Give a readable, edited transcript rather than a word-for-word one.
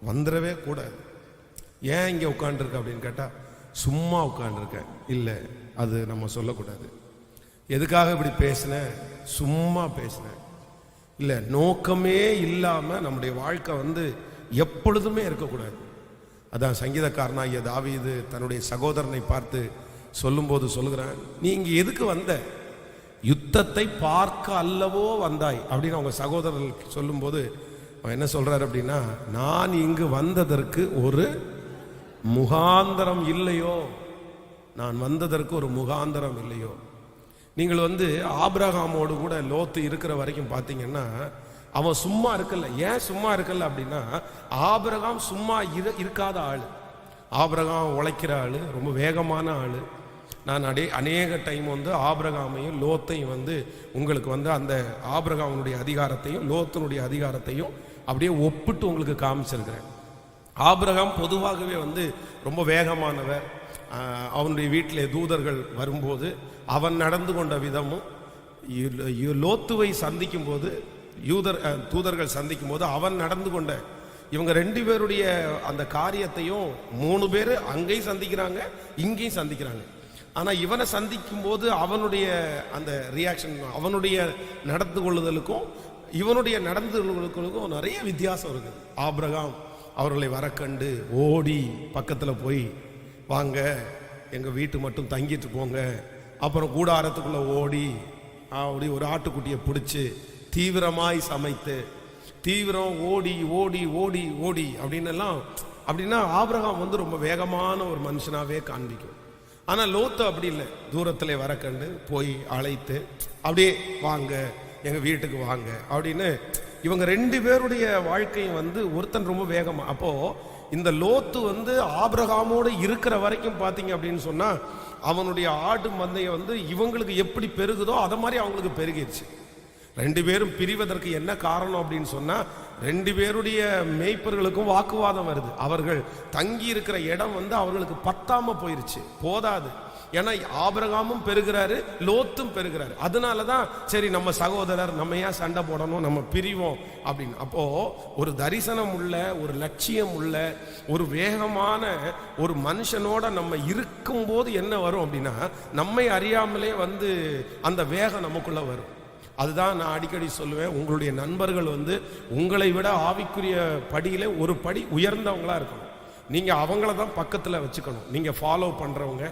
வந்துடவே கூடாது. ஏன் இங்கே உட்காந்துருக்க அப்படின்னு கேட்டால் சும்மா உட்காந்துருக்க இல்லை, அது நம்ம சொல்லக்கூடாது. எதுக்காக இப்படி பேசினேன்? சும்மா பேசினேன் இல்லை. நோக்கமே இல்லாமல் நம்முடைய வாழ்க்கை எப்பொழுதுமே இருக்கக்கூடாது. அதான் சங்கீதக்காரனாகிய தாவீது தன்னுடைய சகோதரனை பார்த்து சொல்லும்போது சொல்லுகிறான், நீ இங்கே எதுக்கு வந்த? யுத்தத்தை பார்க்க அல்லவோ வந்தாய் அப்படின்னு அவங்க சகோதரர்கள் சொல்லும்போது அவன் என்ன சொல்றாரு அப்படின்னா, நான் இங்கு வந்ததற்கு ஒரு முகாந்தரம் இல்லையோ, நான் வந்ததற்கு ஒரு முகாந்தரம் இல்லையோ. நீங்கள் ஆபிரகாமோடு கூட லோத்து இருக்கிற வரைக்கும் பார்த்தீங்கன்னா அவன் சும்மா இருக்கல. ஏன் சும்மா இருக்கல அப்படின்னா, ஆபிரகாம் சும்மா இருக்காத ஆள். ஆபிரகாம் உழைக்கிற ஆள், ரொம்ப வேகமான ஆள். நான் அநேக டைம் ஆபிரகாமையும் லோத்தையும் உங்களுக்கு அந்த ஆபிரகாமனுடைய அதிகாரத்தையும் லோத்தனுடைய அதிகாரத்தையும் அப்படியே ஒப்பிட்டு உங்களுக்கு காமிச்சிருக்கிறேன். ஆபிரகாம் பொதுவாகவே ரொம்ப வேகமானவர். அவனுடைய வீட்டிலே தூதர்கள் வரும்போது அவன் நடந்து கொண்ட விதமும், லோத்துவை சந்திக்கும் போது தூதர்கள் சந்திக்கும் போது அவன் நடந்து கொண்ட, இவங்க 2 பேருடைய அந்த காரியத்தையும் 3 பேர் அங்கேயும் சந்திக்கிறாங்க, இங்கேயும் சந்திக்கிறாங்க. ஆனால் இவனை சந்திக்கும் போது அவனுடைய அந்த ரியாக்ஷன், அவனுடைய நடந்து கொள்ளுதலுக்கும் இவனுடைய நடந்து கொள்ளுதலுக்கும் நிறைய வித்தியாசம் இருக்குது. ஆபிரகாம் அவர்களை வர கண்டு ஓடி பக்கத்தில் போய், வாங்க எங்கள் வீட்டு மட்டும் தங்கிட்டு போங்க. அப்புறம் கூடாரத்துக்குள்ளே ஓடி அப்படி ஒரு ஆட்டுக்குட்டியை பிடிச்சி தீவிரமாய் சமைத்து தீவிரம் ஓடி ஓடி ஓடி ஓடி அப்படின்னா ஆபிரகாம் ரொம்ப வேகமான ஒரு மனுஷனாகவே காண்பிக்கும். ஆனால் லோத்து அப்படி இல்லை. தூரத்தில் வர கண்டு போய் அழைத்து அப்படியே வாங்க எங்கள் வீட்டுக்கு வாங்க அப்படின்னு இவங்க 2 பேருடைய வாழ்க்கையும் ஒருத்தன் ரொம்ப வேகமாக. அப்போது இந்த லோத்து ஆபிரகாமோடு இருக்கிற வரைக்கும் பார்த்தீங்க அப்படின்னு சொன்னால் அவனுடைய ஆடு மந்தையை இவங்களுக்கு எப்படி பெருகுதோ அதை மாதிரி அவங்களுக்கு பெருகிடுச்சு. 2 பேரும் பிரிவதற்கு என்ன காரணம் அப்படின்னு சொன்னால், 2 பேருடைய மேய்ப்பர்களுக்கும் வாக்குவாதம் வருது. அவர்கள் தங்கி இருக்கிற இடம் அவர்களுக்கு பத்தாம போயிருச்சு, போதாது. ஏன்னா ஆபிரகாமும் பெருகிறாரு, லோத்தும் பெருகிறாரு. அதனால தான் சரி நம்ம சகோதரர், நம்ம ஏன் சண்டை போடணும், நம்ம பிரிவோம் அப்படின்னு. அப்போ ஒரு தரிசனம் உள்ள, ஒரு லட்சியம் உள்ள, ஒரு வேகமான ஒரு மனுஷனோட நம்ம இருக்கும்போது என்ன வரும் அப்படின்னா, நம்மை அறியாமலே அந்த வேகம் நமக்குள்ள வரும். அதுதான் நான் அடிக்கடி சொல்லுவேன், உங்களுடைய நண்பர்கள் உங்களை விட ஆவிக்குரிய படியில ஒரு படி உயர்ந்தவங்களா இருக்கணும். நீங்க அவங்கள தான் பக்கத்தில் வச்சுக்கணும். நீங்க ஃபாலோ பண்றவங்க